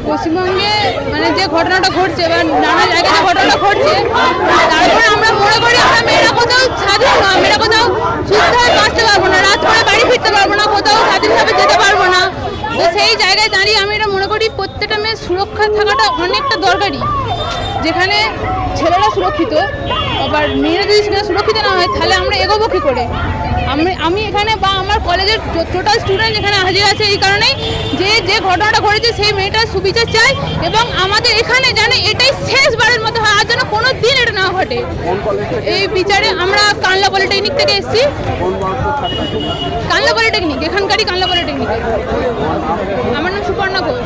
পশ্চিমবঙ্গে মানে যে ঘটনাটা ঘটছে বা নানা জায়গায় ঘটনাটা ঘটছে, তারপরে আমরা মনে করি আমরা মেয়েরা কোথাও স্বাধীন নয়, মেয়েরা কোথাও সুস্থভাবে বাঁচতে পারবো না, রাত করে বাড়ি ফিরতে পারবো না, কোথাও স্বাধীনভাবে যেতে পারবো না। তো সেই জায়গায় দাঁড়িয়ে আমি এটা মনে করি প্রত্যেকটা মেয়ের সুরক্ষা থাকাটা অনেকটা দরকারি। যেখানে ছেলেরা সুরক্ষিত, আবার মেয়েরা যদি সেখানে সুরক্ষিত না হয় তাহলে আমরা এগোবো কী করে? আমি এখানে বা আমার কলেজের টোটাল স্টুডেন্ট এখানে হাজির আছে এই কারণেই যে ঘটনাটা ঘটেছে সেই মেয়েটার সুবিচার চাই, এবং আমাদের এখানে জানে এটাই শেষবারের মতো হয়, আর যেন কোনো দিন এটা না ঘটে। এই বিচারে আমরা কানলা পলিটেকনিক থেকে এসেছি। কানলা পলিটেকনিক, এখানকারই কানলা পলিটেকনিক। আমার নাম সুপর্ণা ঘোষ।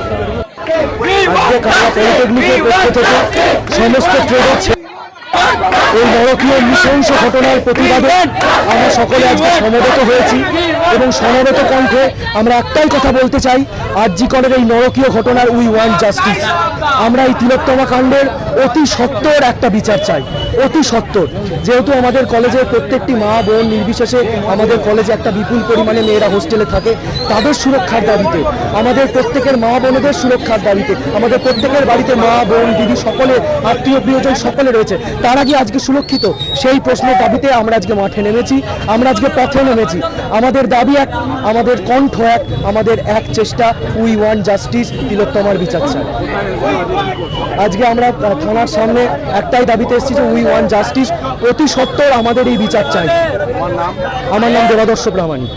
সমস্ত এই নরকীয় নৃশংস ঘটনার প্রতিবাদে আমরা সকলে আজকে সমবেত হয়েছি এবং সমবেত কণ্ঠে আমরা একটাই কথা বলতে চাই, আরজি করের এই নরকীয় ঘটনার উই ওয়ান্ট জাস্টিস। আমরা এই তিলোত্তমা কাণ্ডের অতি সত্বর একটা বিচার চাই, অতি সত্বর। যেহেতু আমাদের কলেজের প্রত্যেকটি মা বোন নির্বিশেষে আমাদের কলেজে একটা বিপুল পরিমাণে মেয়েরা হোস্টেলে থাকে, তাদের সুরক্ষার দাবিতে, আমাদের প্রত্যেকের মা বোনদের সুরক্ষার দাবিতে, আমাদের প্রত্যেকের বাড়িতে মা বোন দিদি সকলে আত্মীয় প্রিয়জন সকলে রয়েছে, তারা কি আজকে সুরক্ষিত? সেই প্রশ্নের দাবিতে আমরা আজকে মাঠে নেমেছি, আমরা আজকে পথে নেমেছি। আমাদের দাবি এক, আমাদের কণ্ঠ এক, আমাদের এক চেষ্টা, উই ওয়ান্ট জাস্টিস, তিলোত্তমার বিচার চাই। আজকে আমরা থানার সামনে একটাই দাবিতে এসেছি যে উই ওয়ান্ট জাস্টিস, অতি সত্বর আমাদের এই বিচার চাই। আমার নাম দেবাদর্শ প্রামাণিক।